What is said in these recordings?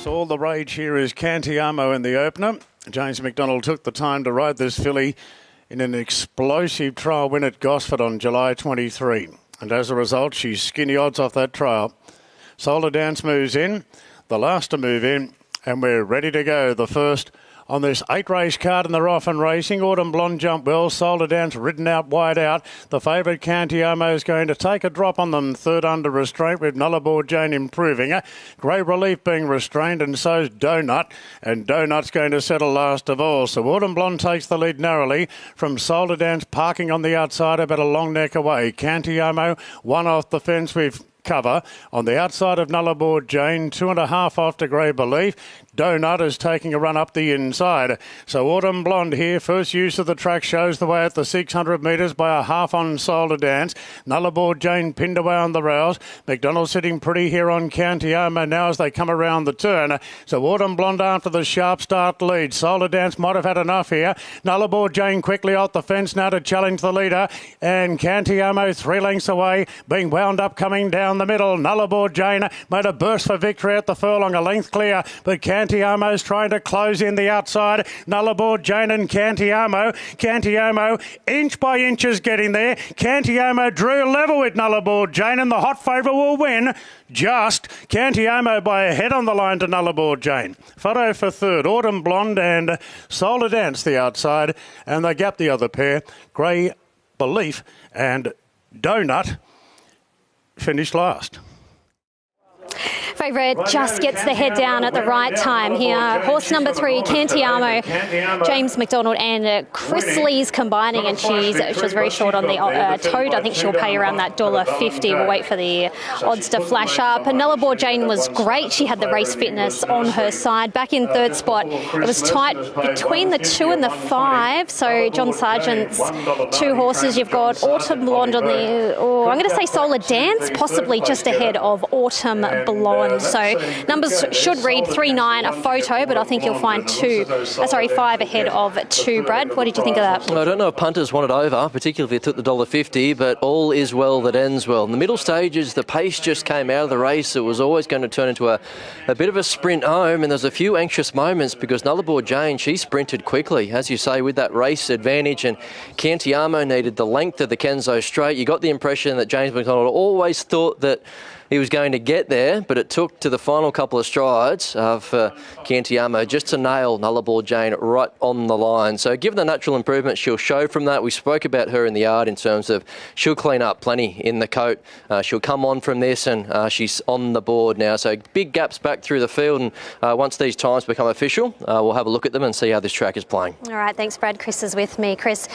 All the rage here is Cantiamo in the opener. James McDonald took the time to ride this filly in an explosive trial win at Gosford on July 23. And as a result, she's skinny odds off that trial. Solar Dance moves in, the last to move in, and we're ready to go. The first on this 8-race card in the Roffin Racing. Autumn Blonde jumped well. Solar Dance ridden out wide out. The favourite Cantiamo is going to take a drop on them. Third under restraint with Nullarbor Jane improving. Grey Relief being restrained, and so's Donut. And Donut's going to settle last of all. So Autumn Blonde takes the lead narrowly from Solar Dance parking on the outside about a long neck away. Cantiamo one off the fence with cover on the outside of Nullarbor Jane, 2.5 off to Grey Belief. Donut is taking a run up the inside. So Autumn Blonde here, first use of the track, shows the way at the 600 metres by a half on Solar Dance. Nullarbor Jane pinned away on the rails. McDonald sitting pretty here on Cantiamo now as they come around the turn. So Autumn Blonde after the sharp start lead. Solar Dance might have had enough here. Nullarbor Jane quickly off the fence now to challenge the leader. And Cantiamo 3 lengths away, being wound up coming down the middle. Nullarbor Jane made a burst for victory at the furlong, a length clear, but Cantiamo's trying to close in the outside. Nullarbor Jane and Cantiamo. Cantiamo inch by inch is getting there. Cantiamo drew level with Nullarbor Jane, and the hot favourite will win. Just Cantiamo by a head on the line to Nullarbor Jane. Photo for third, Autumn Blonde and Solar Dance the outside, and they gap the other pair. Grey Belief and Donut finished last. Favourite just gets the head down at the right time here. Horse number 3, Cantiamo, James McDonald and Chris Lee's combining, and she was very short on the toad. I think she'll pay around that $1.50. We'll wait for the odds to flash up. And Nullarbor Jane was great. She had the race fitness on her side. Back in third spot, it was tight between the 2 and the 5. So John Sargent's 2 horses. You've got Autumn Blonde on the, I'm going to say Solar Dance, possibly just ahead of Autumn Blonde. So numbers should read 3-9 a photo, but I think you'll find 5 ahead of 2. Brad, what did you think of that? Well, I don't know if punters want it over, particularly if they took the $1.50, but all is well that ends well. In the middle stages, the pace just came out of the race. It was always going to turn into a bit of a sprint home, and there's a few anxious moments because Nullarbor Jane, she sprinted quickly, as you say, with that race advantage, and Cantiamo needed the length of the Kenzo straight. You got the impression that James McDonald always thought that he was going to get there, but it took to the final couple of strides for Cantiamo just to nail Nullarbor Jane right on the line. So given the natural improvement she'll show from that, we spoke about her in the yard in terms of she'll clean up plenty in the coat. She'll come on from this, and she's on the board now. So big gaps back through the field, and once these times become official, we'll have a look at them and see how this track is playing. All right, thanks, Brad. Chris is with me. Chris,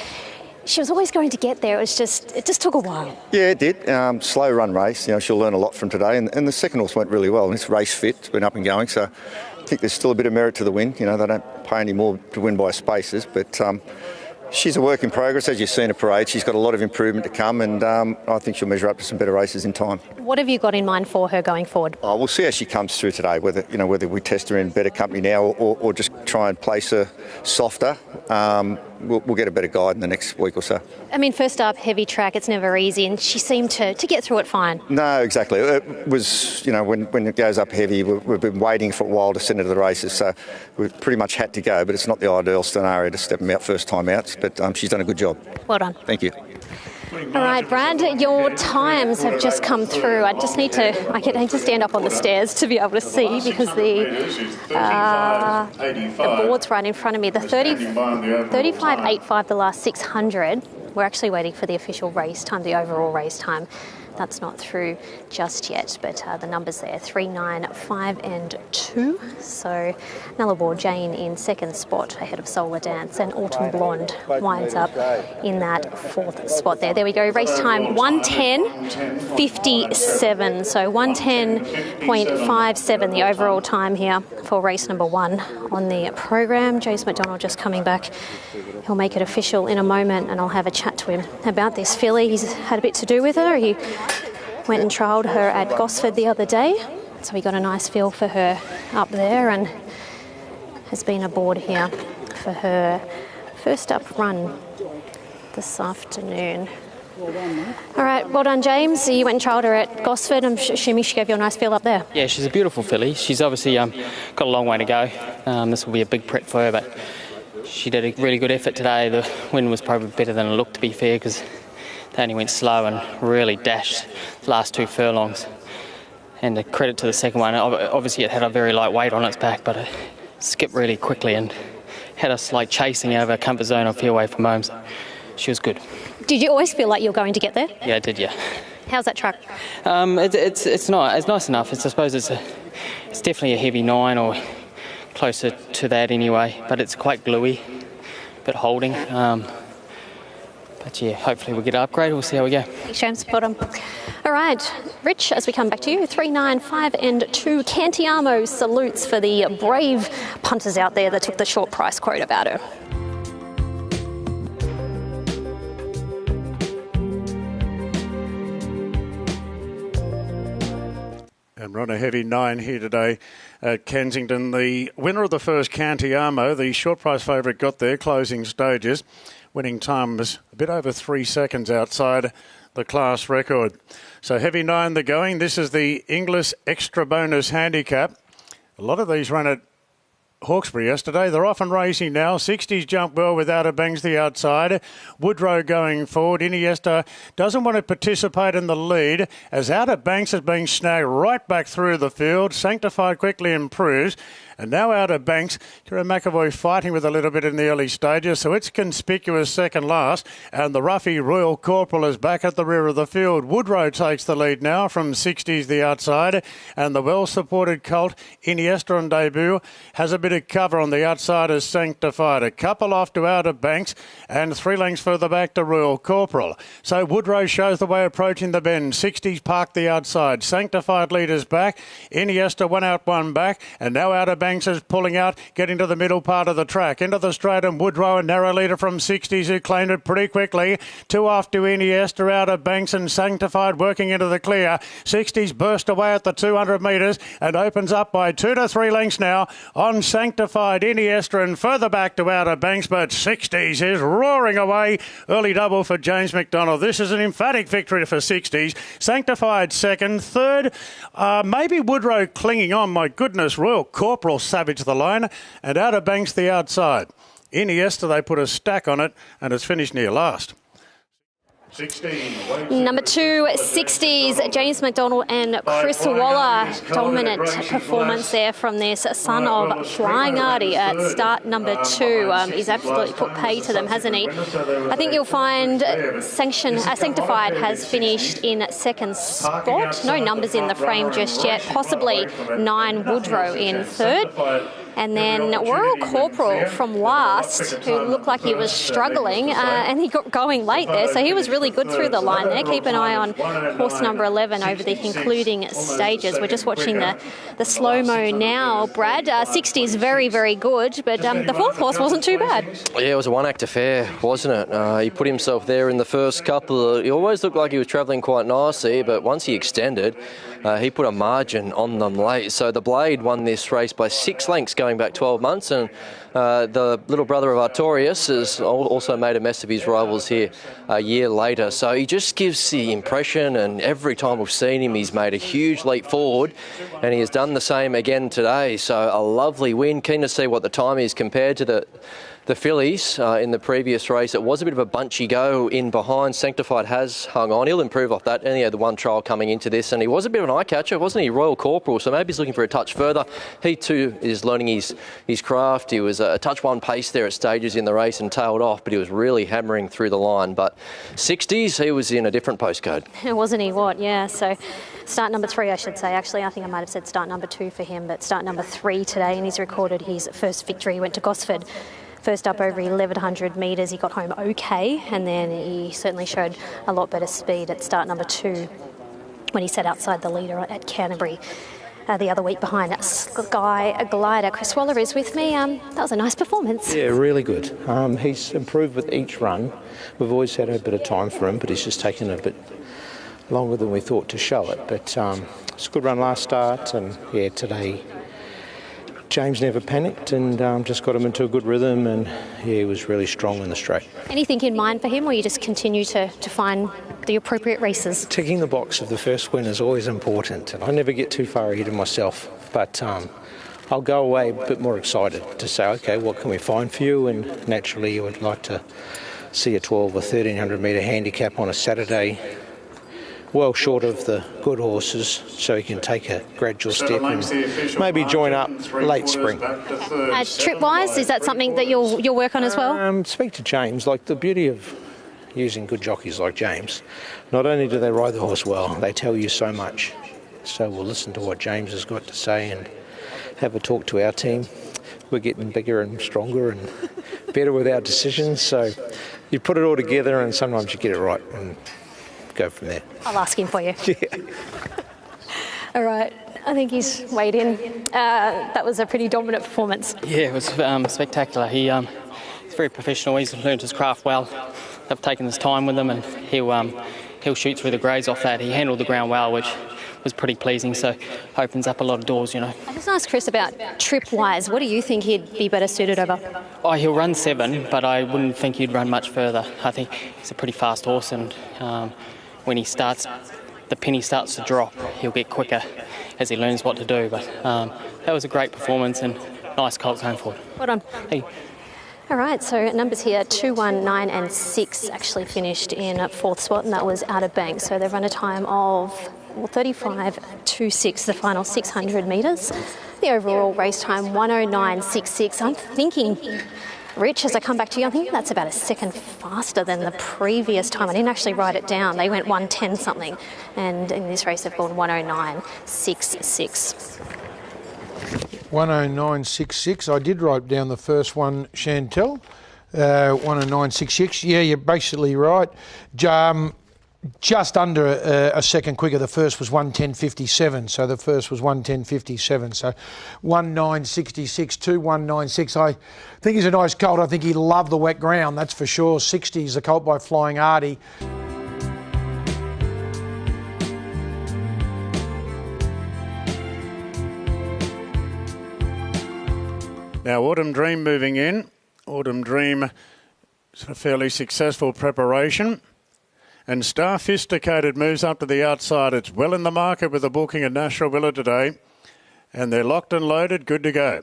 she was always going to get there. It just took a while. Yeah, it did. Slow run race. She'll learn a lot from today. And the second horse went really well. And it's race fit. It's been up and going. So I think there's still a bit of merit to the win. They don't pay any more to win by spaces. But she's a work in progress. As you've seen her parade, she's got a lot of improvement to come. And I think she'll measure up to some better races in time. What have you got in mind for her going forward? Oh, we'll see how she comes through today, whether we test her in better company now or just try and place her softer. We'll get a better guide in the next week or so. I mean, first up, heavy track, it's never easy, and she seemed to get through it fine. No, exactly. It was, when it goes up heavy, we've been waiting for a while to send her to the races, so we've pretty much had to go, but it's not the ideal scenario to step them out first time out, but she's done a good job. Well done. Thank you. All right, Brad, your times have just come through. I need to stand up on the stairs to be able to see because the board's right in front of me. The 35.85, the last 600. We're actually waiting for the official race time, the overall race time. That's not through just yet, but the numbers there, 3, 9, 5 and 2. So Nullarbor Jane in second spot ahead of Solar Dance, and Autumn Blonde winds up in that fourth spot there. There we go, race time 1:10.57. So 1:10.57 the overall time here for race number 1 on the program. James McDonald just coming back. He'll make it official in a moment, and I'll have a chat to him about this filly. He's had a bit to do with her. He went and trialled her at Gosford the other day, so he got a nice feel for her up there and has been aboard here for her first up run this afternoon. All right, well done, James. You went and trialled her at Gosford. I'm assuming she gave you a nice feel up there. Yeah, she's a beautiful filly. She's obviously got a long way to go. This will be a big prep for her, but she did a really good effort today. The wind was probably better than it looked, to be fair, because they only went slow and really dashed the last 2 furlongs. And a credit to the second one. Obviously, it had a very light weight on its back, but it skipped really quickly and had us like chasing out of our comfort zone on fairway from home. So she was good. Did you always feel like you were going to get there? Yeah, I did, yeah. How's that track? It's nice enough. I suppose it's definitely a heavy 9 or closer to that anyway, but it's quite gluey, but holding. But yeah, hopefully we'll get an upgrade. We'll see how we go. Thanks, James. Well done. All right, Rich, as we come back to you, 3, 9, 5 and 2. Cantiamo salutes for the brave punters out there that took the short price quote about her. And we're on a heavy 9 here today at Kensington. The winner of the first, Cantiamo, the short price favourite, got there, closing stages. Winning time was a bit over 3 seconds outside the class record. So heavy 9 the going. This is the English extra bonus handicap. A lot of these ran at Hawkesbury yesterday. They're off and racing now. 60s jump well with Outer Banks the outside. Woodrow going forward. Iniesta doesn't want to participate in the lead as Outer Banks is being snagged right back through the field. Sanctified quickly improves. And now Outer Banks, Kira McAvoy fighting with a little bit in the early stages, so it's conspicuous second last. And the roughie Royal Corporal is back at the rear of the field. Woodrow takes the lead now from 60s the outside. And the well-supported colt Iniesta on debut has a bit of cover on the outside as Sanctified. A couple off to Outer Banks and 3 lengths further back to Royal Corporal. So Woodrow shows the way approaching the bend. 60s parked the outside. Sanctified leaders back. Iniesta 1 out, 1 back. And now Outer Banks is pulling out, getting to the middle part of the track. Into the straight, and Woodrow, a narrow leader from 60s, who claimed it pretty quickly. 2 off to Iniesta, Outer Banks and Sanctified working into the clear. 60s burst away at the 200 metres and opens up by 2 to 3 lengths now on Sanctified, Iniesta, and further back to Outer Banks, but 60s is roaring away. Early double for James McDonald. This is an emphatic victory for 60s. Sanctified second. Third, maybe Woodrow clinging on. My goodness, Royal Corporal savage the line, and Outer Banks the outside. Iniesta, they put a stack on it, and it's finished near last. 16. Number 2, 60s, James McDonald and Chris Waller. Dominant performance there from this son of Flying Artie at start number 2. He's absolutely put pay to them, hasn't he? I think you'll find Sanctified has finished in second spot. No numbers in the frame just yet. Possibly 9 Woodrow in third. And then Royal Corporal from last, who looked like he was struggling, and he got going late there, so he was really good through the line there. Keep an eye on horse number 11 over the concluding stages. We're just watching the slow-mo now, Brad. 60 is very, very good, but the fourth horse wasn't too bad. Yeah, it was a one-act affair, wasn't it? He put himself there in the first couple. He always looked like he was travelling quite nicely, but once he extended, he put a margin on them late. So the Blade won this race by 6 lengths going back 12 months, and the little brother of Artorias has also made a mess of his rivals here a year later. So he just gives the impression, and every time we've seen him, he's made a huge leap forward, and he has done the same again today. So a lovely win. Keen to see what the time is compared to the fillies in the previous race. It was a bit of a bunchy go in behind. Sanctified has hung on. He'll improve off that. Only had the one trial coming into this, and he was a bit of an eye catcher, wasn't he? Royal Corporal, so maybe he's looking for a touch further. He too is learning his craft. He was a touch 1 pace there at stages in the race and tailed off, but he was really hammering through the line. But 60s, he was in a different postcode. Wasn't he? What? Yeah, so start number 3, I should say. Actually, I think I might have said start number 2 for him, but start number 3 today, and he's recorded his first victory. He went to Gosford. First up over 1,100 metres, he got home okay, and then he certainly showed a lot better speed at start number 2 when he sat outside the leader at Canterbury the other week behind Sky Glider. Chris Waller is with me. That was a nice performance. Yeah, really good. He's improved with each run. We've always had a bit of time for him, but he's just taken a bit longer than we thought to show it. But it's a good run last start, and yeah, today James never panicked and just got him into a good rhythm, and he was really strong in the straight. Anything in mind for him, or you just continue to find the appropriate races? Ticking the box of the first win is always important, and I never get too far ahead of myself, but I'll go away a bit more excited to say, okay, what can we find for you? And naturally you would like to see a 12 or 1300 metre handicap on a Saturday, well short of the good horses, so you can take a gradual step and maybe join up late spring. Trip-wise, is that something that you'll work on as well? Speak to James. Like, the beauty of using good jockeys like James, not only do they ride the horse well, they tell you so much. So we'll listen to what James has got to say and have a talk to our team. We're getting bigger and stronger and better with our decisions, so you put it all together and sometimes you get it right and go from there. I'll ask him for you. Yeah. All right, I think he's weighed in. That was a pretty dominant performance. Yeah, it was spectacular. He's very professional. He's learned his craft well. I've taken his time with him, and he'll shoot through the grades off that. He handled the ground well, which was pretty pleasing, so opens up a lot of doors, you know. I just asked Chris about trip-wise. What do you think he'd be better suited over? Oh, he'll run 7, but I wouldn't think he'd run much further. I think he's a pretty fast horse, and when he starts, the penny starts to drop, he'll get quicker as he learns what to do. But that was a great performance and nice colt going forward. Well done. Hey. All right, so numbers here, 2, 1, 9 and 6 actually finished in 4th spot, and that was Outer Bank. So they've run a time of 35.26, the final 600 metres. The overall race time, 109.66. I'm thinking, Rich, as I come back to you, I think that's about a second faster than the previous time. I didn't actually write it down. They went 110 something, and in this race they've gone 109.66. 109.66. I did write down the first one, Chantel. 109.66. Yeah, you're basically right. Just under a second quicker. The first was 110.57, so the first was 110.57. So 19.66 to 196. I think he's a nice colt. I think he loved the wet ground, that's for sure. 60 is a colt by Flying Artie. Now, Autumn Dream moving in. Autumn Dream is a fairly successful preparation. And Star Fisticated moves up to the outside. It's well in the market with a booking at National Villa today. And they're locked and loaded, good to go.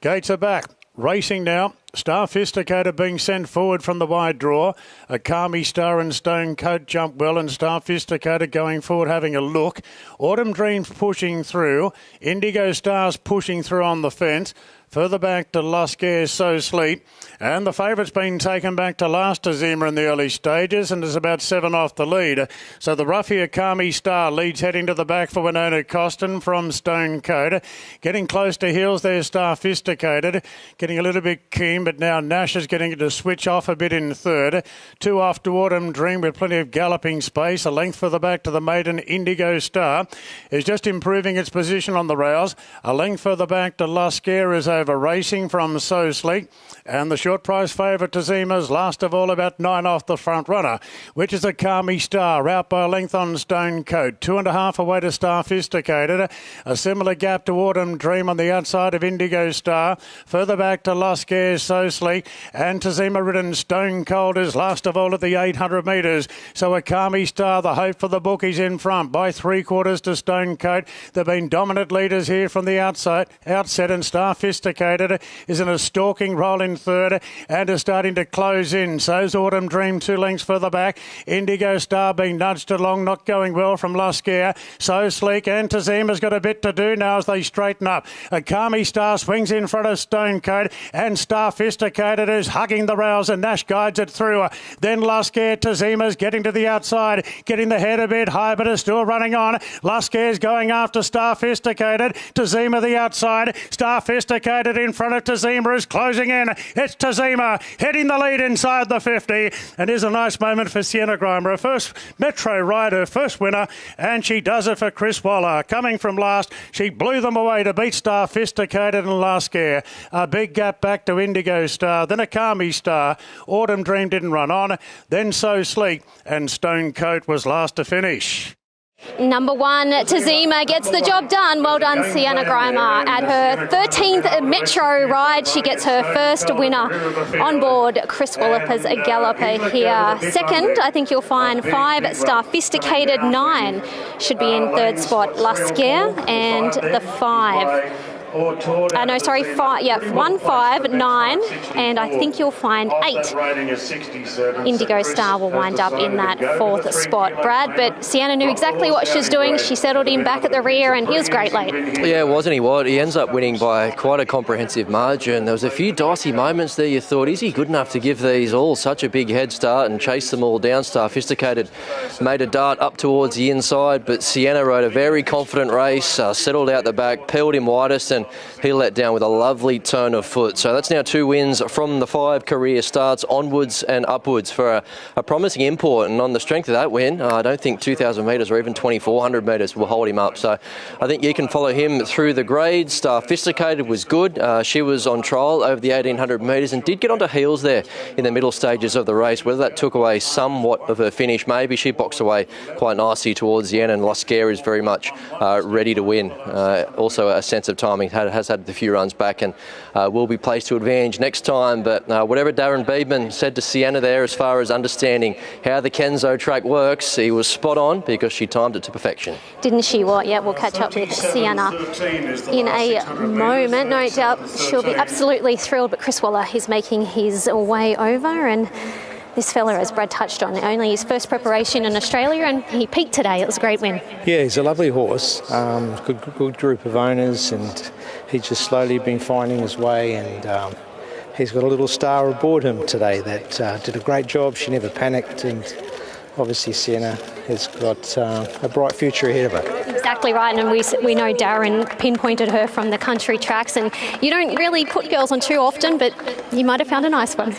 Gates are back. Racing now. Star Fisticated being sent forward from the wide draw. Akami Star and Stone Coat jump well, and Star Fisticated going forward having a look. Autumn Dreams pushing through. Indigo Stars pushing through on the fence. Further back to Luscare So Sleep. And the favourite's been taken back to last to Zima in the early stages and is about 7 off the lead. So the Ruffy Akami Star leads heading to the back for Winona Costin from Stone Coat. Getting close to heels there, Star Fisticated. Getting a little bit keen, but now Nash is getting it to switch off a bit in third. 2 off to Autumn Dream with plenty of galloping space. A length further back to the maiden Indigo Star is just improving its position on the rails. A length further back to Luscare is over racing from So Sleek, and the short price favourite to Zima's last of all about 9 off the front runner, which is Akami Star, out by a length on Stone Coat. 2.5 away to Star Fisticated. A similar gap to Autumn Dream on the outside of Indigo Star. Further back to Luscare So Sleek, and to Zima ridden Stone Cold is last of all at the 800 metres. So Akami Star, the hope for the bookies, in front by 3/4 to Stone Coat. They've been dominant leaders here from the outset, and Star Fisticated is in a stalking roll in third and is starting to close in. So's Autumn Dream 2 lengths further back. Indigo Star being nudged along, not going well from Luscare. So Sleek and Tazima's got a bit to do now as they straighten up. Akami Star swings in front of Stone Coat, and Star Fisticated is hugging the rails, and Nash guides it through. Then Luscare, Tazima's getting to the outside, getting the head a bit high, but is still running on. Luscare's going after Star Fisticated. Tazima the outside. Star Fisticated in front of Tazima is closing in. It's Tazima heading the lead inside the 50. And here's a nice moment for Sienna Grimer, her first Metro rider, first winner, and she does it for Chris Waller. Coming from last, she blew them away to beat Star Fisticated and Luscare. A big gap back to Indigo Star, then Akami Star. Autumn Dream didn't run on, then So Sleek, and Stone Coat was last to finish. Number 1, Tazima gets the job done. Well done, Sienna Grimer. At her 13th Metro ride, she gets her first winner on board Chris Walliper's galloper here. Second, I think you'll find 5-star Sophisticated 9 should be in third spot. La Scare and the 5. 1, 5, 9, and I think you'll find 8. Indigo Star will wind up in that 4th spot, Brad, but Sienna knew exactly what she was doing. She settled him back at the rear, and he was great late. Yeah, wasn't he? What? He ends up winning by quite a comprehensive margin. There was a few dicey moments there. You thought, is he good enough to give these all such a big head start and chase them all down? Sophisticated made a dart up towards the inside, but Sienna rode a very confident race, settled out the back, peeled him widest, and he let down with a lovely turn of foot. So that's now 2 wins from the 5 career starts, onwards and upwards for a promising import. And on the strength of that win, I don't think 2,000 metres or even 2,400 metres will hold him up. So I think you can follow him through the grades. Sophisticated was good. She was on trial over the 1,800 metres and did get onto heels there in the middle stages of the race. Whether that took away somewhat of her finish, maybe she boxed away quite nicely towards the end, and La Scare is very much ready to win. Also a sense of timing, has had a few runs back and will be placed to advantage next time. But whatever Darren Beedman said to Sienna there as far as understanding how the Kenzo track works, he was spot on because she timed it to perfection. Didn't she? Well, yeah, we'll catch up with Sienna in a moment. No doubt she'll be absolutely thrilled, but Chris Waller is making his way over, and this fella, as Brad touched on, only his first preparation in Australia, and he peaked today. It was a great win. Yeah, he's a lovely horse. Good group of owners, and he's just slowly been finding his way, and he's got a little star aboard him today that did a great job. She never panicked, and obviously Sienna has got a bright future ahead of her. Exactly right, and we know Darren pinpointed her from the country tracks, and you don't really put girls on too often, but you might have found a nice one.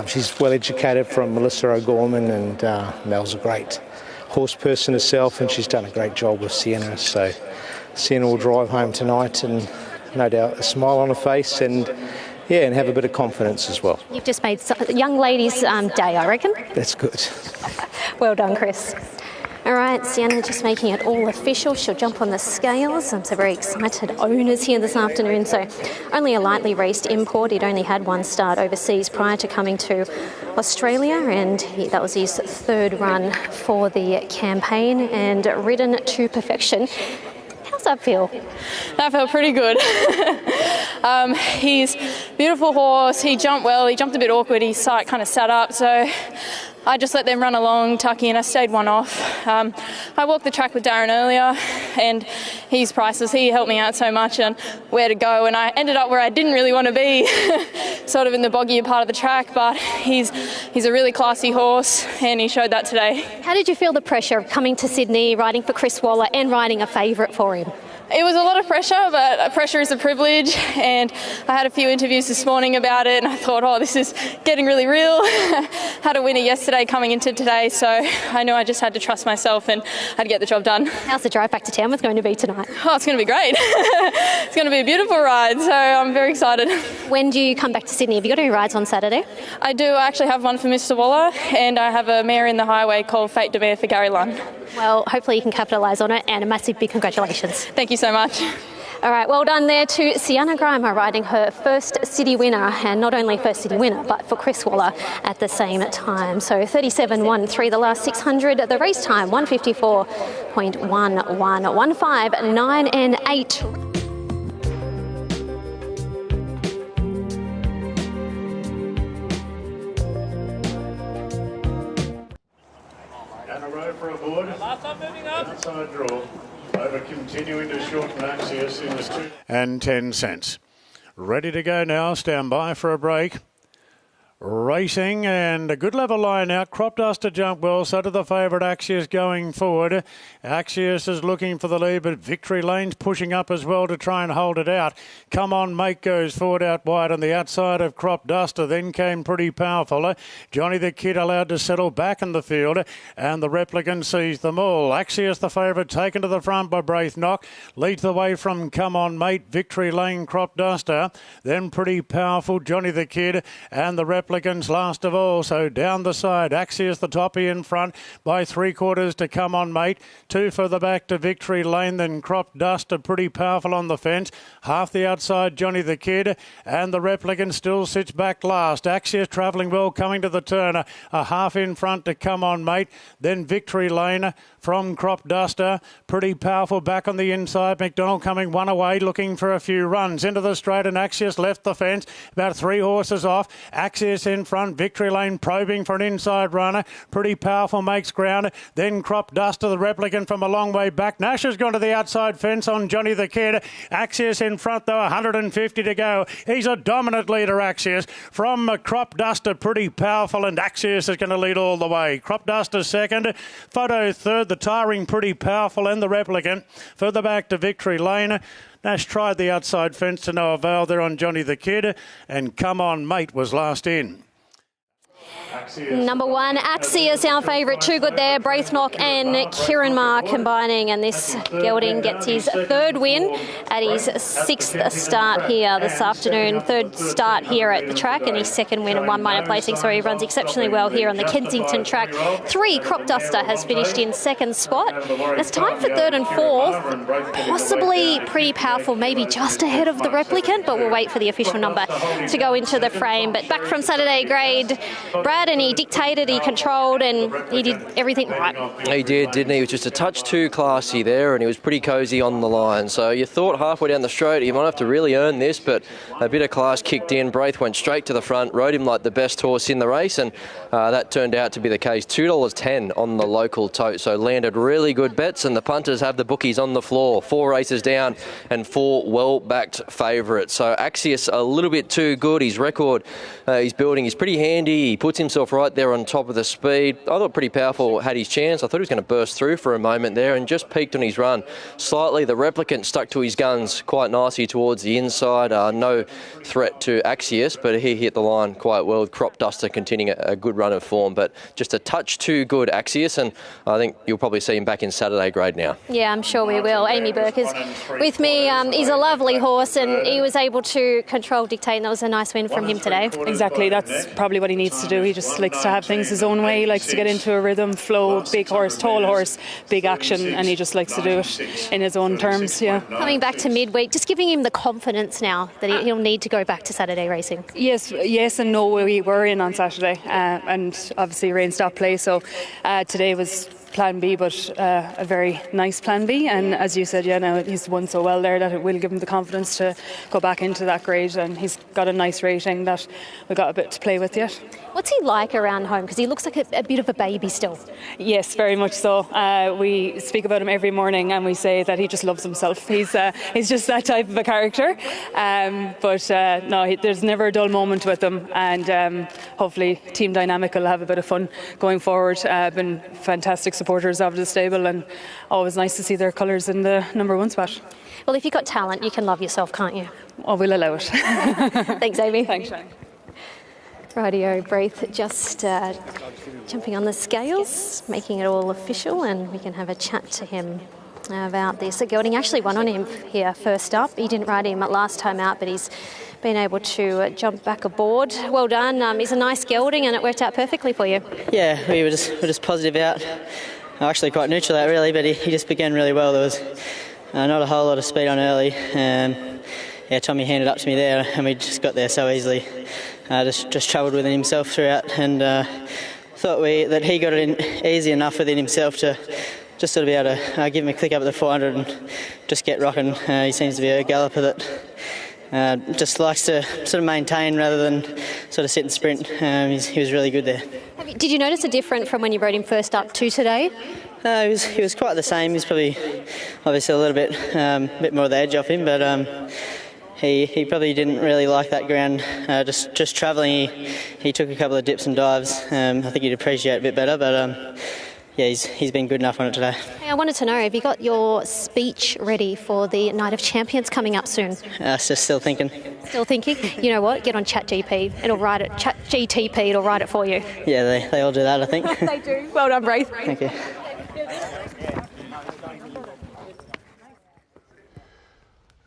She's well educated from Melissa O'Gorman, and Mel's a great horse person herself, and she's done a great job with Sienna. So Sienna will drive home tonight, and no doubt a smile on her face, and have a bit of confidence as well. You've just made a young lady's day, I reckon. That's good. Well done, Chris. All right, Sienna just making it all official. She'll jump on the scales. Some very excited owners here this afternoon. So only a lightly raced import. He'd only had 1 start overseas prior to coming to Australia, and that was his 3rd run for the campaign and ridden to perfection. How's that feel? That felt pretty good. He's a beautiful horse. He jumped well. He jumped a bit awkward. His sight kind of sat up. So I just let them run along, tuck in. I stayed one off. I walked the track with Darren earlier, and he's priceless. He helped me out so much on where to go, and I ended up where I didn't really want to be, sort of in the boggier part of the track, but he's a really classy horse, and he showed that today. How did you feel the pressure of coming to Sydney, riding for Chris Waller and riding a favourite for him? It was a lot of pressure, but pressure is a privilege, and I had a few interviews this morning about it, and I thought, this is getting really real. Had a winner yesterday coming into today, so I knew I just had to trust myself and had to get the job done. How's the drive back to Tamworth going to be tonight? It's going to be great. It's going to be a beautiful ride, so I'm very excited. When do you come back to Sydney? Have you got any rides on Saturday? I do. I actually have one for Mr. Waller, and I have a mare in the highway called Fate de Mare for Gary Lunn. Well, hopefully you can capitalise on it, and a massive big congratulations. Thank you so much. All right, well done there to Sienna Grimer, riding her first city winner, and not only first city winner, but for Chris Waller at the same time. So 37.13 the last 600, the race time 154.11, 15, 9 and 8. And a row for a board. Outside draw. Over continuing to shorten Axios in the 2 and 10 cents. Ready to go now. Stand by for a break. Racing, and a good level line out. Crop Duster jump well, so to the favourite Axios going forward. Axios is looking for the lead, but Victory Lane's pushing up as well to try and hold it out. Come On Mate goes forward out wide on the outside of Crop Duster, then came Pretty Powerful. Johnny the Kid allowed to settle back in the field, and the Replicant sees them all. Axios the favourite, taken to the front by Braith Knock, leads the way from Come On Mate, Victory Lane, Crop Duster, then Pretty Powerful, Johnny the Kid, and the Replicant replicants last of all. So down the side, Axios the toppy in front by 3/4 to Come On Mate. 2 further back to Victory Lane, then Crop Duster, pretty powerful on the fence. Half the outside, Johnny the Kid, and the replicant still sits back last. Axios travelling well, coming to the turn. A half in front to Come On Mate, then Victory Lane from Crop Duster. Pretty powerful back on the inside. McDonald coming one away, looking for a few runs. Into the straight, and Axios left the fence. About 3 horses off. Axios in front. Victory Lane probing for an inside runner. Pretty powerful, makes ground. Then Crop Duster, the replicant from a long way back. Nash has gone to the outside fence on Johnny the Kid. Axios in front, though, 150 to go. He's a dominant leader, Axios. From Crop Duster, pretty powerful, and Axios is going to lead all the way. Crop Duster second. Photo third. The tiring, pretty powerful, and the replicant. Further back to Victory Lane. Nash tried the outside fence to no avail there on Johnny the Kid, and Come On Mate was last in. Number 1, Axios, our favourite. Too Good there. Braithnock and Kieran Marr combining, and this gelding gets his 3rd win at his 6th start here this afternoon. 3rd start here at the track, and his 2nd win and 1 minor placing, so he runs exceptionally well here on the Kensington track. 3, Crop Duster has finished in 2nd spot. And it's time for 3rd and 4th. Possibly pretty powerful, maybe just ahead of the replicant, but we'll wait for the official number to go into the frame. But back from Saturday grade, Brad, and he dictated, he controlled, and he did everything right. He did, didn't he? He was just a touch too classy there, and he was pretty cosy on the line. So you thought halfway down the straight he might have to really earn this, but a bit of class kicked in. Braith went straight to the front, rode him like the best horse in the race, and that turned out to be the case. $2.10 on the local tote, so landed really good bets, and the punters have the bookies on the floor. 4 races down and 4 well-backed favourites. So Axios a little bit too good. His record he's building is pretty handy. He puts himself right there on top of the speed. I thought pretty powerful, had his chance. I thought he was going to burst through for a moment there and just peaked on his run slightly. The replicant stuck to his guns quite nicely towards the inside. No threat to Axios, but he hit the line quite well with Crop Duster continuing a good run of form, but just a touch too good, Axios, and I think you'll probably see him back in Saturday grade now. Yeah, I'm sure we will. Amy Burke is with me. He's a lovely horse, and he was able to control, dictate, and that was a nice win from him today. Exactly, that's probably what he needs to do. He just likes to have things his own way. He likes to get into a rhythm, flow, big horse, tall horse, big action, and he just likes to do it in his own terms, yeah. Coming back to midweek, just giving him the confidence now that he'll need to go back to Saturday racing. Yes and no. We were in on Saturday, and obviously rain stopped play, so today was plan B, but a very nice plan B, and as you said, now he's won so well there that it will give him the confidence to go back into that grade, and he's got a nice rating that we've got a bit to play with yet. What's he like around home? Because he looks like a bit of a baby still. Yes, very much so. We speak about him every morning, and we say that he just loves himself. He's just that type of a character. There's never a dull moment with him, and hopefully Team Dynamic will have a bit of fun going forward. Been fantastic supporters of the stable, and always nice to see their colours in the number 1 spot. Well, if you've got talent, you can love yourself, can't you? Oh, we'll allow it. Thanks, Amy. Thanks, Shane. Rightio, Braith just jumping on the scales, making it all official, and we can have a chat to him about this. The gelding actually won on him here first up. He didn't ride him at last time out, but he's been able to jump back aboard. Well done. He's a nice gelding, and it worked out perfectly for you. Yeah, we were just positive out. Actually quite neutral out really, but he just began really well. There was not a whole lot of speed on early. Tommy handed up to me there, and we just got there so easily. Just travelled within himself throughout, and thought that he got it in easy enough within himself to just sort of be able to give him a click up at the 400 and just get rocking. He seems to be a galloper that just likes to sort of maintain rather than sort of sit and sprint. He was really good there. Did you notice a difference from when you rode him first up to today? No, he was quite the same. He's probably obviously a little bit more of the edge off him, but he probably didn't really like that ground. Just travelling, he took a couple of dips and dives. I think he'd appreciate it a bit better, but he's been good enough on it today. Hey, I wanted to know, have you got your speech ready for the Night of Champions coming up soon? Just still thinking. Still thinking? You know what? Get on ChatGPT. It'll write it. ChatGTP. It'll write it for you. Yeah, they all do that, I think. They do. Well done, Braith. Thank you.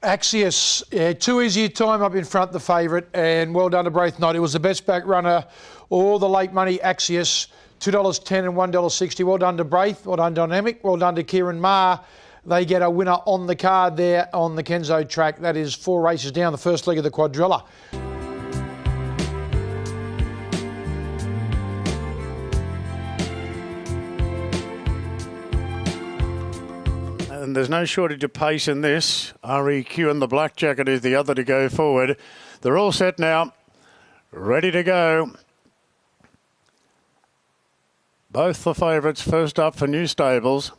Axios, too easy a time up in front, the favourite, and well done to Braithwaite. It was the best back runner, all the late money Axios, $2.10 and $1.60. Well done to Braith, well done Dynamic, well done to Kieran Maher. They get a winner on the card there on the Kenzo track. That is 4 races down, the first leg of the quadrilla. And there's no shortage of pace in this. REQ and the Black Jacket is the other to go forward. They're all set now, ready to go. Both the favourites first up for new stables.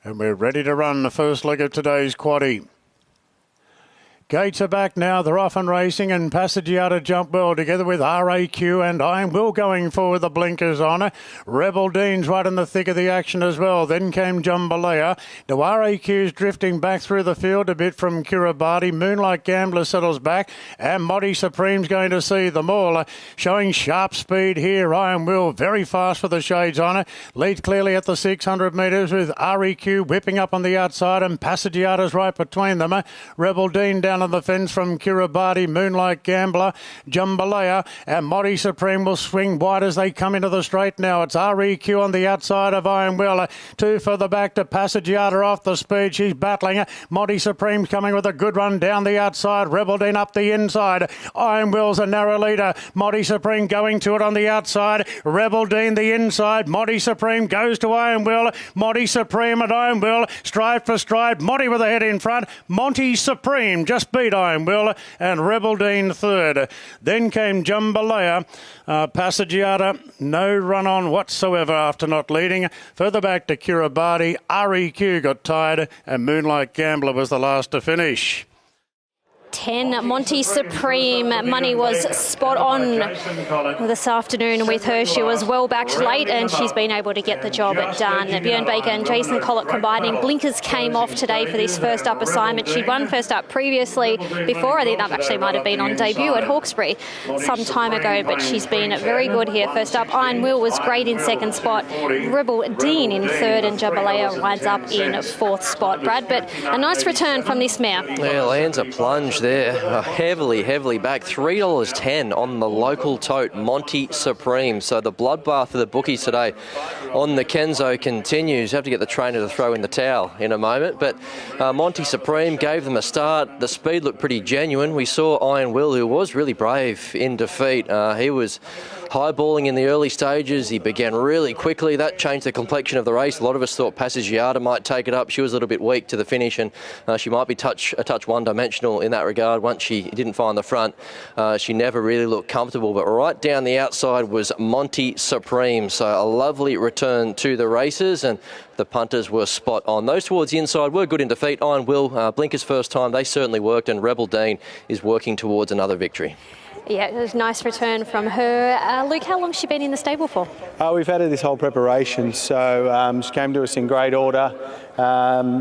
And we're ready to run the first leg of today's quaddie. Gates are back now. They're off and racing, and Passagiata jump well together with RAQ and Iron Will going forward. The blinkers on. Rebel Dean's right in the thick of the action as well. Then came Jambalaya. Now RAQ's drifting back through the field a bit from Kiribati. Moonlight Gambler settles back, and Modi Supreme's going to see them all. Showing sharp speed here. Iron Will very fast with the shades on it. Leads clearly at the 600 metres with REQ whipping up on the outside, and Passagiata's right between them. Rebel Dean down on the fence from Kiribati, Moonlight Gambler, Jambalaya, and Modi Supreme will swing wide as they come into the straight now. It's REQ on the outside of Iron Will. 2 further back to Passagiata off the speed. She's battling. Modi Supreme's coming with a good run down the outside. Rebel Dean up the inside. Iron Will's a narrow leader. Modi Supreme going to it on the outside. Rebel Dean the inside. Modi Supreme goes to Iron Will. Modi Supreme and Iron Will stride for stride. Modi with a head in front. Monty Supreme just beat Iron Will, and Rebel Dean third. Then came Jambalaya. Passagiata, no run on whatsoever after not leading. Further back to Kiribati, REQ got tired, and Moonlight Gambler was the last to finish. 10, Monty Supreme. Money was spot on this afternoon with her. She was well backed late, and she's been able to get the job done. Bjorn Baker and Jason Collett combining. Blinkers came off today for this first up assignment. She'd won first up previously before. I think that actually might have been on debut at Hawkesbury some time ago, but she's been very good here. First up, Iron Will was great in second spot. Rebel Dean in third, and Jambalaya winds up in fourth spot. Brad, but a nice return from this mare. Yeah, lands a plunge there. Heavily back. $3.10 on the local tote, Monty Supreme. So the bloodbath for the bookies today on the Kenzo continues. You have to get the trainer to throw in the towel in a moment. But Monty Supreme gave them a start. The speed looked pretty genuine. We saw Iron Will, who was really brave in defeat. He was highballing in the early stages. He began really quickly. That changed the complexion of the race. A lot of us thought Passagiata might take it up. She was a little bit weak to the finish, and she might be a touch one-dimensional in that regard. Once she didn't find the front, she never really looked comfortable. But right down the outside was Monty Supreme. So a lovely return to the races, and the punters were spot on. Those towards the inside were good in defeat. Iron Will, Blinker's first time, they certainly worked, and Rebel Dean is working towards another victory. Yeah, it was a nice return from her. Luke, how long has she been in the stable for? We've had her this whole preparation, so she came to us in great order.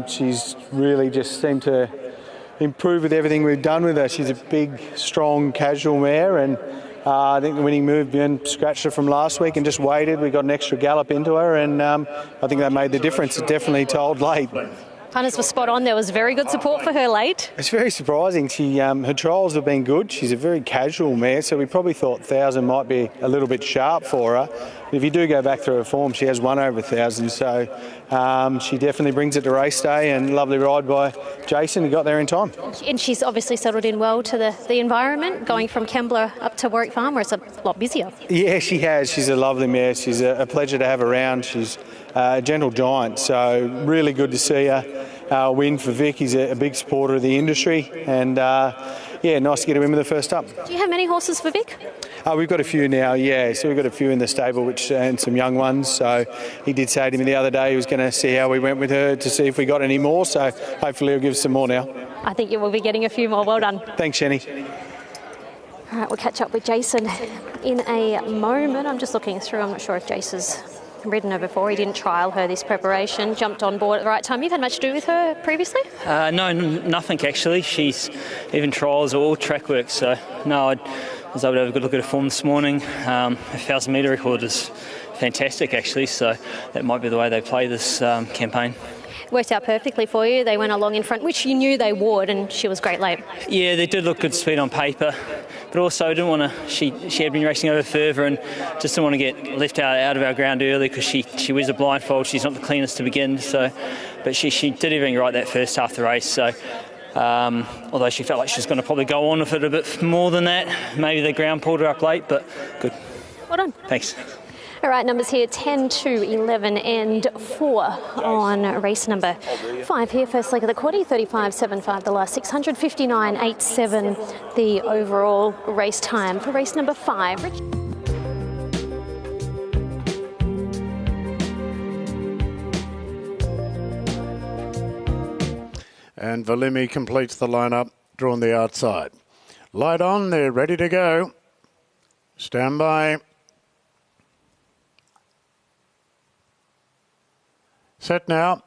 She's really just seemed to improve with everything we've done with her. She's a big, strong, casual mare, and I think the winning move, Bjorn scratched her from last week and just waited. We got an extra gallop into her, and I think that made the difference. It definitely told late. Punters were spot on. There was very good support for her late. It's very surprising. She, her trials have been good. She's a very casual mare, so we probably thought 1,000 might be a little bit sharp for her. But if you do go back through her form, she has won over 1,000, so she definitely brings it to race day, and lovely ride by Jason, who got there in time. And she's obviously settled in well to the environment, going from Kembla up to Warwick Farm, where it's a lot busier. Yeah, she has. She's a lovely mare. She's a pleasure to have around. She's a gentle giant, so really good to see her win for Vic. He's a big supporter of the industry, and yeah, nice to get a win with the first up. Do you have many horses for Vic? We've got a few now, yeah. So we've got a few in the stable, and some young ones. So he did say to me the other day he was going to see how we went with her to see if we got any more. So hopefully he'll give us some more now. I think you will be getting a few more. Well done. Thanks, Jenny. All right, we'll catch up with Jason in a moment. I'm just looking through. I'm not sure if Jason's ridden her before. He didn't trial her this preparation, jumped on board at the right time. You've had much to do with her previously? No, nothing actually. She's even trials or all track work, so no, I was able to have a good look at her form this morning. Her 1,000 metre record is fantastic actually, so that might be the way they play this campaign. worked out perfectly for you. They went along in front, which you knew they would, and she was great late. Yeah, they did look good speed on paper, but also didn't want to. She had been racing over further and just didn't want to get left out of our ground early because she wears a blindfold. She's not the cleanest to begin, so but she did everything right that first half of the race. So. Although she felt like she was going to probably go on with it a bit more than that. Maybe the ground pulled her up late, but good. Well done. Thanks. All right, numbers here 10, 2, 11 and 4 on race number 5 here. First leg of the quaddie, 35.75 the last 600, 59.87 the overall race time for race number 5. And Valimi completes the lineup, drawn the outside. Light on, they're ready to go. Stand by. Set now.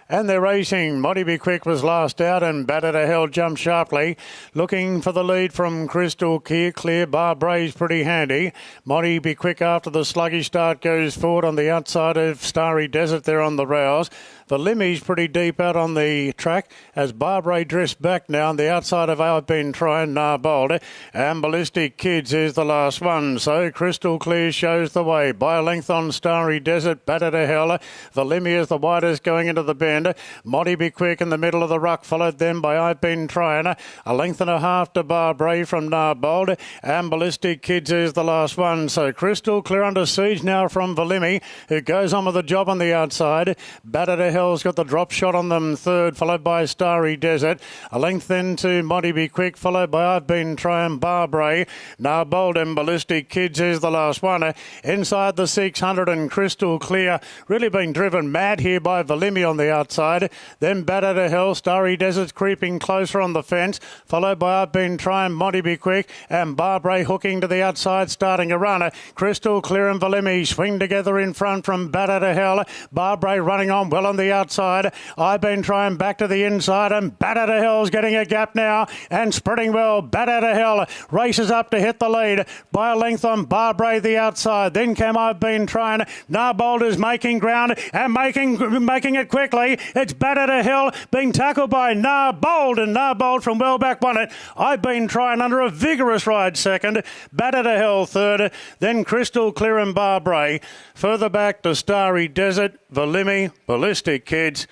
And they're racing. Moddy Be Quick was last out and Battered to Hell jumped sharply. Looking for the lead from Crystal Clear. Barbray's pretty handy. Moddy Be Quick after the sluggish start goes forward on the outside of Starry Desert there on the rails. Valimi's pretty deep out on the track as Barbray drifts back now on the outside of I've Been Trying Narbold. And Ballistic Kids is the last one. So Crystal Clear shows the way. By a length on Starry Desert, Battered to Hell. Valimi is the widest going into the bend. Moddy Be Quick in the middle of the ruck, followed then by I've Been Trying. A length and a half to Barbray from Narbold. And Ballistic Kids is the last one. So Crystal Clear under siege now from Valimi, who goes on with the job on the outside. Battered to Hell's got the drop shot on them third, followed by Starry Desert. A length then to Moddy Be Quick, followed by I've Been Trying Barbray. Narbold and Ballistic Kids is the last one. Inside the 600 and Crystal Clear, really being driven mad here by Valimi on the outside. Then Battered to Hell, Starry Desert's creeping closer on the fence, followed by I've Been Trying Moddy Be Quick, and Barbray hooking to the outside, starting a runner. Crystal Clear and Valimi swing together in front from Battered to Hell. Barbray running on well on the outside. I've Been Trying back to the inside, and Battered to Hell's getting a gap now and spreading well. Battered to Hell races up to hit the lead by a length on Barbray the outside. Then came I've Been Trying. Narbold is making ground and making it quickly. It's Battered to Hell being tackled by Narbold, and Narbold from well back won it. I've Been Trying under a vigorous ride second. Battered to Hell third. Then Crystal Clear and Barbray. Further back to Starry Desert, Valimi, Ballistic Kids,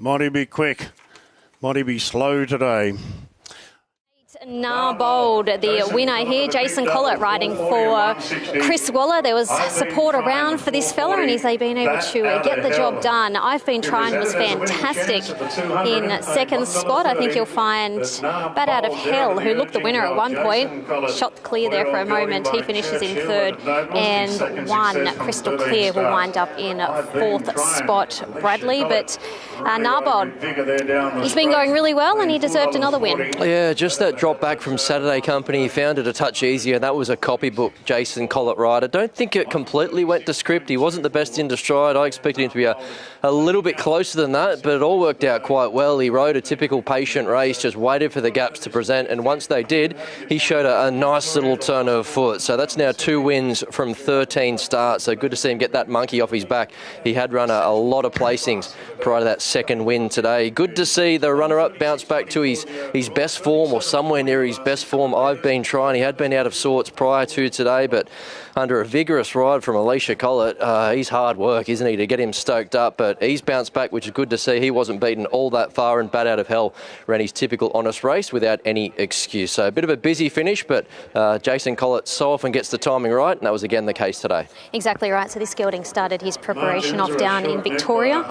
Moddy Be Quick, Moddy Be Slow today. Narbold, the winner here. Jason Collett riding for Chris Waller. There was support around for this fella and he's been able to get the job done. I've Been Trying was fantastic in second spot. I think you'll find Bat Out of Hell, who looked the winner at one point, shot clear there for a moment. He finishes in third, and one Crystal Clear will wind up in fourth spot. Bradley, but Narbold, he's been going really well and he deserved another win. Yeah, just that drop back from Saturday Company, he found it a touch easier. That was a copybook Jason Collett ride. I don't think it completely went to script. He wasn't the best into stride. I expected him to be a little bit closer than that, but it all worked out quite well. He rode a typical patient race, just waited for the gaps to present, and once they did, he showed a nice little turn of foot. So that's now 2 wins from 13 starts. So good to see him get that monkey off his back. He had run a lot of placings prior to that second win today. Good to see the runner-up bounce back to his best form, or somewhere near his best form. I've Been Trying. He had been out of sorts prior to today, but under a vigorous ride from Alicia Collett, he's hard work, isn't he, to get him stoked up, but he's bounced back, which is good to see. He wasn't beaten all that far, and Bat Out of Hell ran his typical honest race without any excuse. So a bit of a busy finish, but Jason Collett so often gets the timing right, and that was again the case today. Exactly right. So this gelding started his preparation off down in Victoria,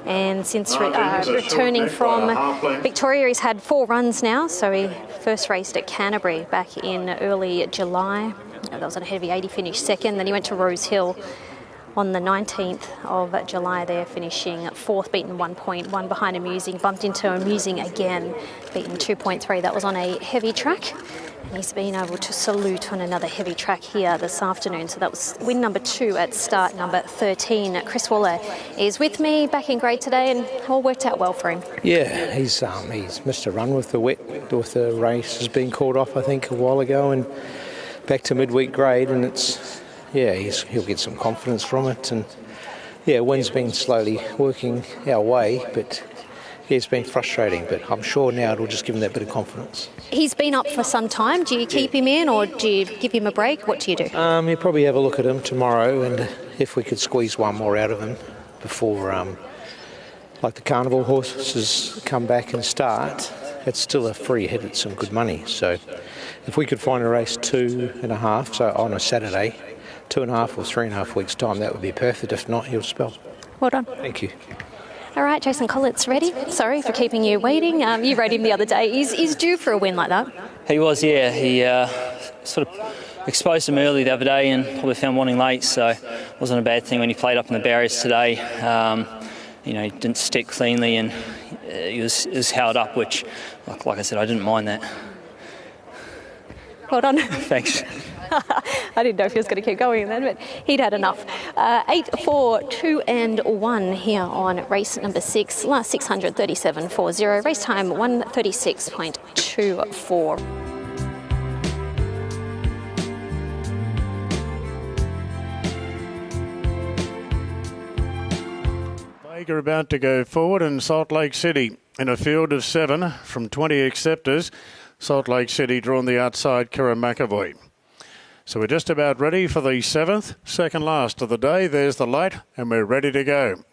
and since returning from Victoria, he's had 4 runs now. So he first raced at Canterbury back in early July. That was on a heavy 80, finished second. Then he went to Rose Hill on the 19th of July there, finishing 4th, beaten 1.1 behind Amusing, bumped into Amusing again, beaten 2.3. That was on a heavy track. And he's been able to salute on another heavy track here this afternoon. So that was win number 2 at start number 13. Chris Waller is with me back in grade today, and all worked out well for him. Yeah, he's missed a run with the race has been called off, I think, a while ago, and back to midweek grade, and he'll get some confidence from it, and yeah, wind's been slowly working our way, but yeah, it's been frustrating. But I'm sure now it'll just give him that bit of confidence. He's been up for some time. Do you keep him in or do you give him a break? What do you do? You'll probably have a look at him tomorrow, and if we could squeeze one more out of him before, like the carnival horses come back and start, it's still a free hit at some good money. So if we could find a race 2.5, so on a Saturday, 2.5 or 3.5 weeks' time, that would be perfect. If not, he'll spell. Well done. Thank you. All right, Jason Collett's ready. Sorry for keeping you waiting. You rode him the other day. He's due for a win like that. He was, yeah. He sort of exposed him early the other day and probably found wanting late, so it wasn't a bad thing when he played up in the barriers today. He didn't stick cleanly and he was held up, which, like I said, I didn't mind that. Well done. Thanks. I didn't know if he was going to keep going then, but he'd had enough. 8, 4, 2 and 1 here on race number 6. Last 637.40. Race time 136.24. Vega about to go forward in Salt Lake City in a field of 7 from 20 acceptors. Salt Lake City drawn the outside Kira McAvoy. So we're just about ready for the 7th, second last of the day. There's the light and we're ready to go.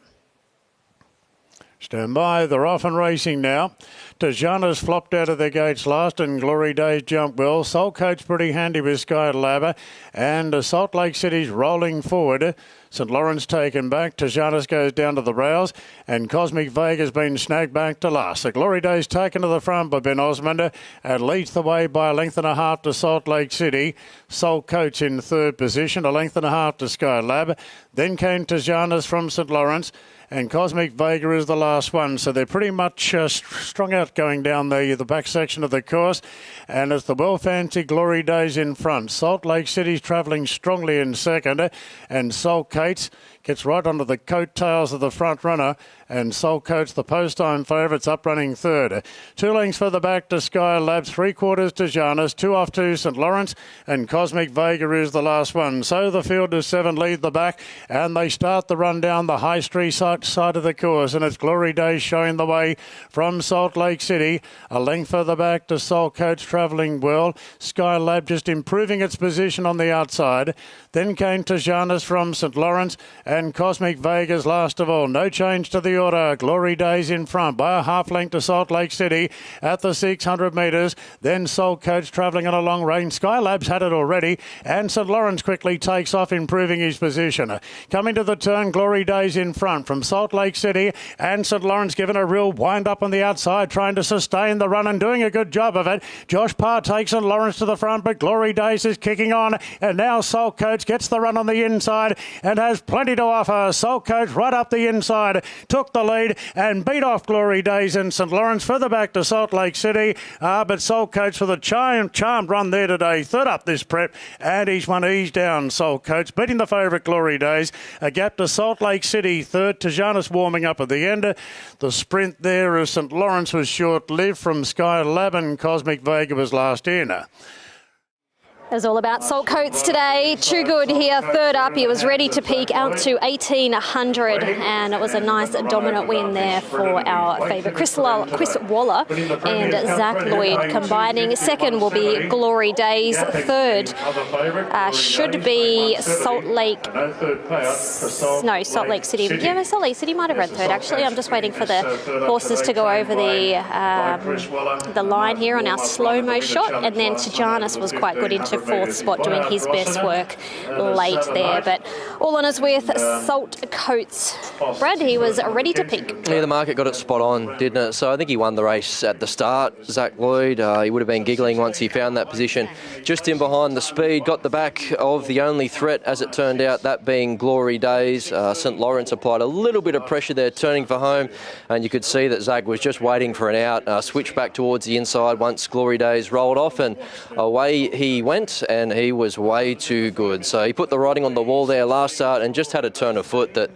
Stand by, they're off and racing now. Tajana's flopped out of the gates last and Glory Days jumped well. Soul Coach pretty handy with Sky Labber and Salt Lake City's rolling forward. St Lawrence taken back. Tajana's goes down to the rails and Cosmic Vega's been snagged back to last. The Glory Days taken to the front by Ben Osmond and leads the way by a length and a half to Salt Lake City. Soul Coach in third position, a length and a half to Sky Lab. Then came Tajana's from St Lawrence. And Cosmic Vega is the last one. So they're pretty much strung out going down the back section of the course. And it's the well-fancied Glory Days in front. Salt Lake City's travelling strongly in second. And Soul Coach gets right onto the coattails of the front runner. And Soul Coach, the post-time favourites, up running third. 2 lengths further back to Sky Labs, 3/4 to Janus, 2 off to St Lawrence, and Cosmic Vega is the last one. So the field of 7 lead the back, and they start the run down the High Street side of the course, and it's Glory Days showing the way from Salt Lake City. A length further back to Soul Coach, travelling well. Sky Lab just improving its position on the outside. Then came to Janus from St Lawrence, and Cosmic Vegas last of all. No change to the order. Glory Days in front by a half length to Salt Lake City at the 600 metres. Then Soul Coach travelling on a long range. Skylab's had it already, and St Lawrence quickly takes off, improving his position. Coming to the turn, Glory Days in front from Salt Lake City, and St Lawrence given a real wind up on the outside, trying to sustain the run and doing a good job of it. Josh Parr takes St Lawrence to the front, but Glory Days is kicking on, and now Soul Coach gets the run on the inside and has plenty to offer. Soul Coach right up the inside, took the lead and beat off Glory Days and St Lawrence further back to Salt Lake City. But Soul Coach for the charmed run there today, third up this prep, and he's one ease down. Soul Coach beating the favourite Glory Days. A gap to Salt Lake City, third. Tajanus warming up at the end. The sprint there of St Lawrence was short-lived from Sky Lab, and Cosmic Vega was last in. It was all about Salt Coats today. Too good here, third up. He was ready to peak out to 1,800, and it was a nice dominant win there for our favourite Chris Waller and Zach Lloyd combining. Second will be Glory Days. Third should be Salt Lake City. Yeah, Salt Lake City might have run third actually. I'm just waiting for the horses to go over the line here on our slow-mo shot, and then Tajanus was quite good into fourth spot, doing his best work late there. But all honours with Salt Coats. Brad, he was ready to peak. Yeah, the market got it spot on, didn't it? So I think he won the race at the start. Zach Lloyd, he would have been giggling once he found that position. Just in behind the speed, got the back of the only threat, as it turned out, that being Glory Days. St Lawrence applied a little bit of pressure there, turning for home, and you could see that Zach was just waiting for an out. Switched back towards the inside once Glory Days rolled off, and away he went, and he was way too good. So he put the writing on the wall there last start and just had a turn of foot that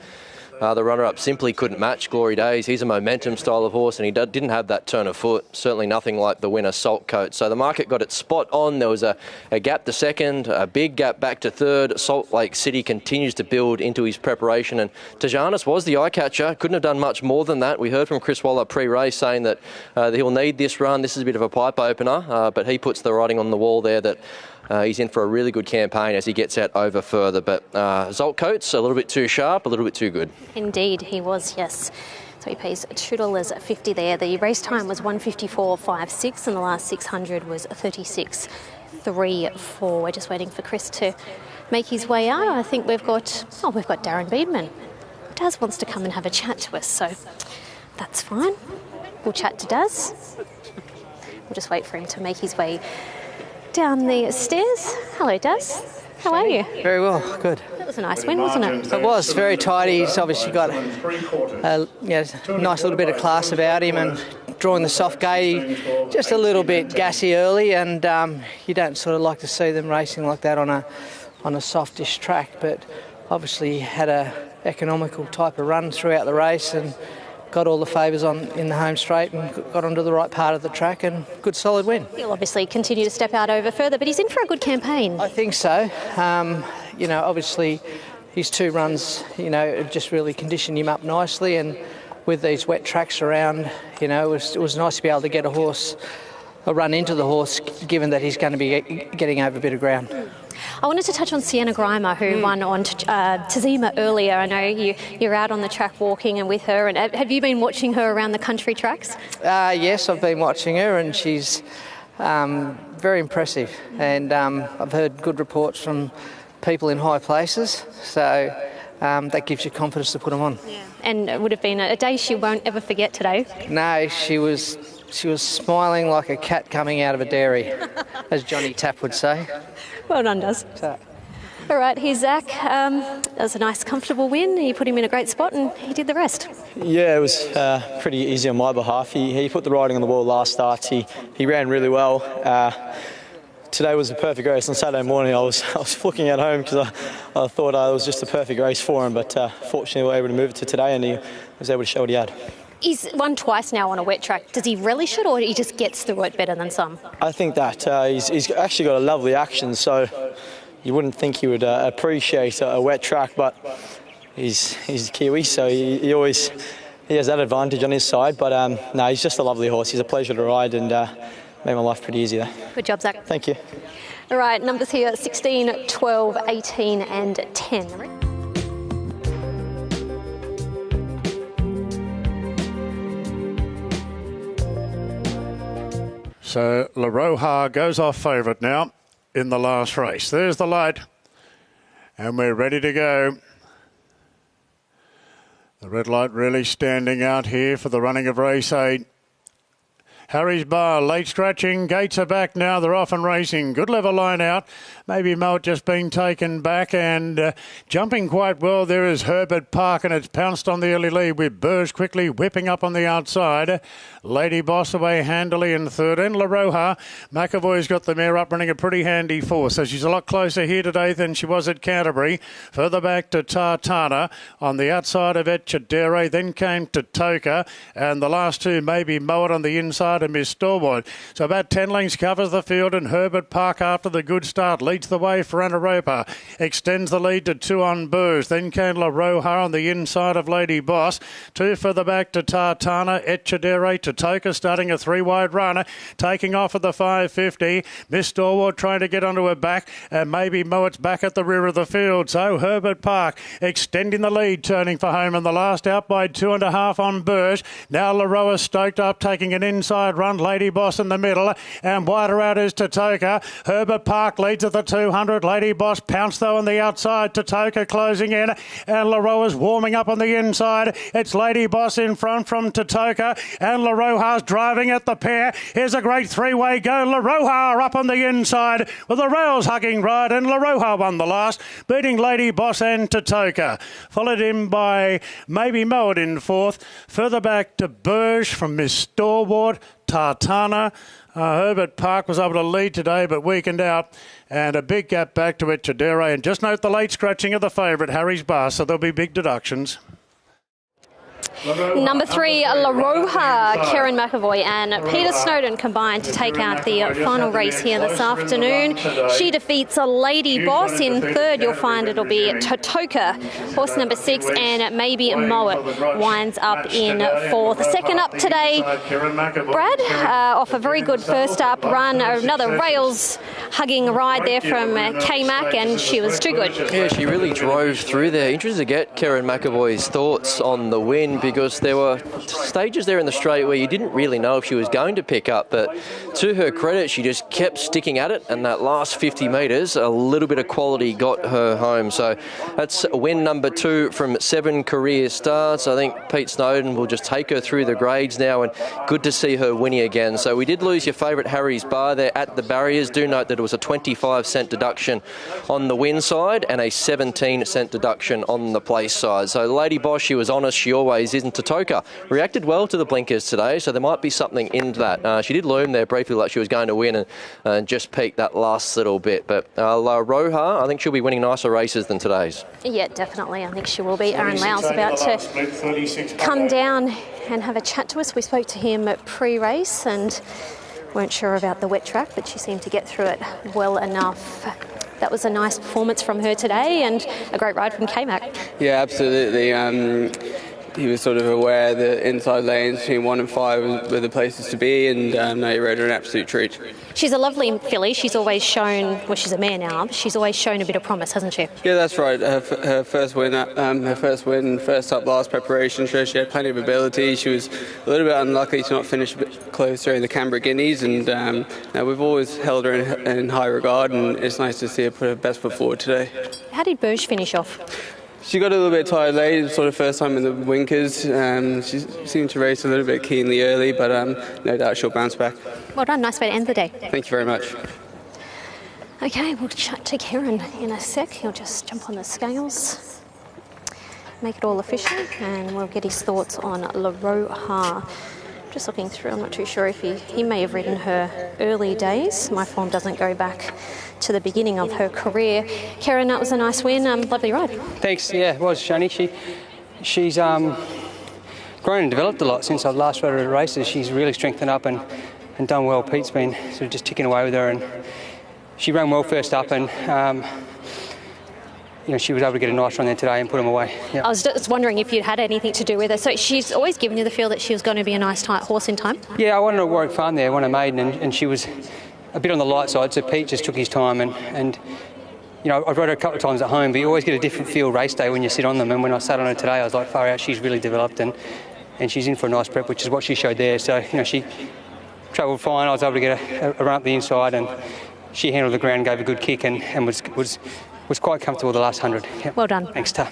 The runner-up simply couldn't match Glory Days. He's a momentum style of horse, and he didn't have that turn of foot. Certainly nothing like the winner, Saltcoat. So the market got it spot on. There was a gap to second, a big gap back to third. Salt Lake City continues to build into his preparation, and Tajanis was the eye-catcher. Couldn't have done much more than that. We heard from Chris Waller pre-race saying that he'll need this run. This is a bit of a pipe opener, but he puts the writing on the wall there that he's in for a really good campaign as he gets out over further. But Zoltcoat's a little bit too sharp, a little bit too good. Indeed, he was, yes. So he pays $2.50 there. The race time was 1:54.56 and the last 600 was 36.34. We're just waiting for Chris to make his way out. I think we've got Darren Beedman. Daz wants to come and have a chat to us, so that's fine. We'll chat to Daz. We'll just wait for him to make his way down the stairs. Hello, Daz. How are you? Very well, good. That was a nice win, wasn't it? It was very tidy. He's obviously got a nice little bit of class about him, and drawing the soft gate, just a little bit gassy early, and you don't sort of like to see them racing like that on a softish track. But obviously he had a economical type of run throughout the race and got all the favours on in the home straight and got onto the right part of the track, and good solid win. He'll obviously continue to step out over further, but he's in for a good campaign. I think so. Obviously his two runs, just really conditioned him up nicely, and with these wet tracks around, it was nice to be able to get a run into the horse, given that he's going to be getting over a bit of ground. I wanted to touch on Sienna Grimer, who won on Tazima earlier. I know you're out on the track walking and with her. And have you been watching her around the country tracks? Yes, I've been watching her, and she's very impressive. And I've heard good reports from people in high places. So that gives you confidence to put them on. Yeah. And it would have been a day she won't ever forget today. No, she was smiling like a cat coming out of a dairy, as Johnny Tapp would say. Well done, Daz. All right, here's Zach. That was a nice, comfortable win. You put him in a great spot and he did the rest. Yeah, it was pretty easy on my behalf. He put the writing on the wall last start. He ran really well. Today was the perfect race. On Saturday morning, I was looking at home because I thought it was just the perfect race for him. But fortunately, we were able to move it to today, and he was able to show what he had. He's won twice now on a wet track. Does he relish it, or he just gets through it better than some? I think that he's actually got a lovely action, so you wouldn't think he would appreciate a wet track, but he's Kiwi, so he has that advantage on his side. But no, he's just a lovely horse. He's a pleasure to ride, and made my life pretty easy there. Good job, Zach. Thank you. All right, numbers here: 16, 12, 18, and 10. So La Roja goes off favourite now in the last race. There's the light, and we're ready to go. The red light really standing out here for the running of race 8. Harry's Bar, late scratching, gates are back now, they're off and racing. Good level line out, maybe Melt just being taken back and jumping quite well. There is Herbert Park, and it's pounced on the early lead with Burge quickly whipping up on the outside. Lady Boss away handily in third, and La Roja. McAvoy's got the mare up running a pretty handy four, so she's a lot closer here today than she was at Canterbury. Further back to Tartana, on the outside of Etchadere, then came to Toka, and the last two maybe Mowat on the inside and Miss Stalwart. So about 10 lengths covers the field, and Herbert Park, after the good start, leads the way for Anaropa. Extends the lead to 2 on Burge. Then came La Roja on the inside of Lady Boss. 2 further back to Tartana, Etchadere to Toka, starting a 3-wide run. Taking off at the 5.50. Miss Stalwart trying to get onto her back, and maybe Mowat's back at the rear of the field. So Herbert Park extending the lead, turning for home, and the last out by 2.5 on Burge. Now La Roja stoked up, taking an inside run. Lady Boss in the middle, and wider out is Toka. Herbert Park leads at the 200. Lady Boss pounced though on the outside. Toka closing in, and La Roja's warming up on the inside. It's Lady Boss in front from Toka, and La Roja's driving at the pair. Here's a great 3-way go. La Roja up on the inside with a rails hugging ride, and La Roja won the last, beating Lady Boss and Toka. Followed in by maybe Mowat in fourth. Further back to Burge from Miss Stalwart. Tartana. Herbert Park was able to lead today but weakened out, and a big gap back to Etchadere. And just note the late scratching of the favourite, Harry's Bar, so there'll be big deductions. Number 3, La Roja, Karen McAvoy and Peter Snowden combined to take out the final race here this afternoon. She defeats a Lady Boss. In third, you'll find it'll be Totoka, horse number 6, and maybe Moet winds up in fourth. Second up today, Brad, off a very good first up run, another rails-hugging ride there from K-Mac, and she was too good. Yeah, she really drove through there. Interested to get Karen McAvoy's thoughts on the win, because there were stages there in the straight where you didn't really know if she was going to pick up, but to her credit, she just kept sticking at it, and that last 50 metres, a little bit of quality got her home. So that's win number 2 from 7 career starts. I think Pete Snowden will just take her through the grades now, and good to see her winning again. So we did lose your favourite Harry's Bar there at the barriers. Do note that it was a 25-cent deduction on the win side and a 17-cent deduction on the place side. So Lady Boss, she was honest, she always is. And Totoka reacted well to the blinkers today, so there might be something in that. She did loom there briefly like she was going to win, and just peaked that last little bit. But La Roja, I think she'll be winning nicer races than today's. Yeah, definitely. I think she will be. Aaron Lau's about to come down and have a chat to us. We spoke to him at pre-race and weren't sure about the wet track, but she seemed to get through it well enough. That was a nice performance from her today and a great ride from K-Mac. Yeah, absolutely. He was sort of aware that inside lanes between 1 and 5 were the places to be, and no, he rode her an absolute treat. She's a lovely filly. She's always shown, well, she's a mare now, but she's always shown a bit of promise, hasn't she? Yeah, that's right. Her first win, first up last preparation, she had plenty of ability. She was a little bit unlucky to not finish a bit closer in the Canberra Guineas, and we've always held her in high regard, and it's nice to see her put her best foot forward today. How did Burge finish off? She got a little bit tired late, sort of first time in the winkers. She seemed to race a little bit keenly early, but no doubt she'll bounce back. Well done, nice way to end the day. Thank you very much. Okay, we'll chat to Kieran in a sec. He'll just jump on the scales, make it all official, and we'll get his thoughts on La Roja. Just looking through, I'm not too sure if he may have ridden her early days. My form doesn't go back to the beginning of her career. Karen, that was a nice win. Lovely ride. Thanks. Yeah, it was, Shani. She's grown and developed a lot since I've last rode her at races. She's really strengthened up and done well. Pete's been sort of just ticking away with her, and she ran well first up, and she was able to get a nice run there today and put them away. Yep. I was just wondering if you'd had anything to do with her. So she's always given you the feel that she was going to be a nice tight horse in time? Yeah, I won her at Warwick Farm there, won a maiden, and she was a bit on the light side, so Pete just took his time, and I've rode her a couple of times at home, but you always get a different feel race day when you sit on them, and when I sat on her today, I was like, far out, she's really developed, and she's in for a nice prep, which is what she showed there. So, she travelled fine. I was able to get a run up the inside, and she handled the ground, gave a good kick, and was quite comfortable the last 100. Yep. Well done. Thanks, Ta.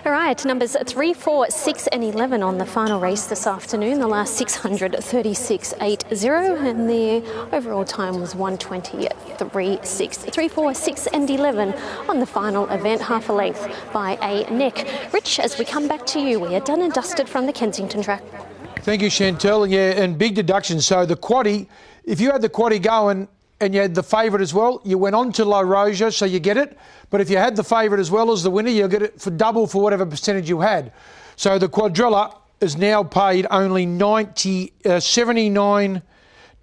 All right, numbers 3, 4, 6 and 11 on the final race this afternoon. The last 600, 36.80, and the overall time was 1:20.36. 3, 4, 6 and 11 on the final event, half a length by a neck. Rich, as we come back to you, we are done and dusted from the Kensington track. Thank you, Chantel. Yeah, and big deduction. So the quaddie, if you had the quaddie going and you had the favourite as well, you went on to La Roja, so you get it. But if you had the favourite as well as the winner, you'll get it for double for whatever percentage you had. So the quadrilla is now paid only $79.60.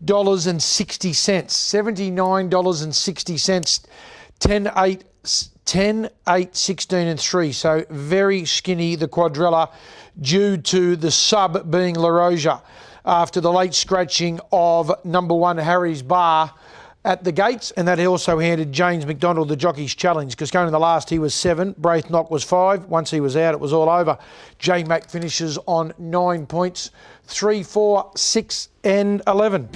$79.60. 10, 8, 16 and 3. So very skinny, the quadrilla, due to the sub being La Roja after the late scratching of number 1 Harry's Bar at the gates, and that also handed James McDonald the jockey's challenge, because going to the last he was 7, Braithnock was 5. Once he was out, it was all over. J Mac finishes on 9 points, 3, 4, 6 and 11.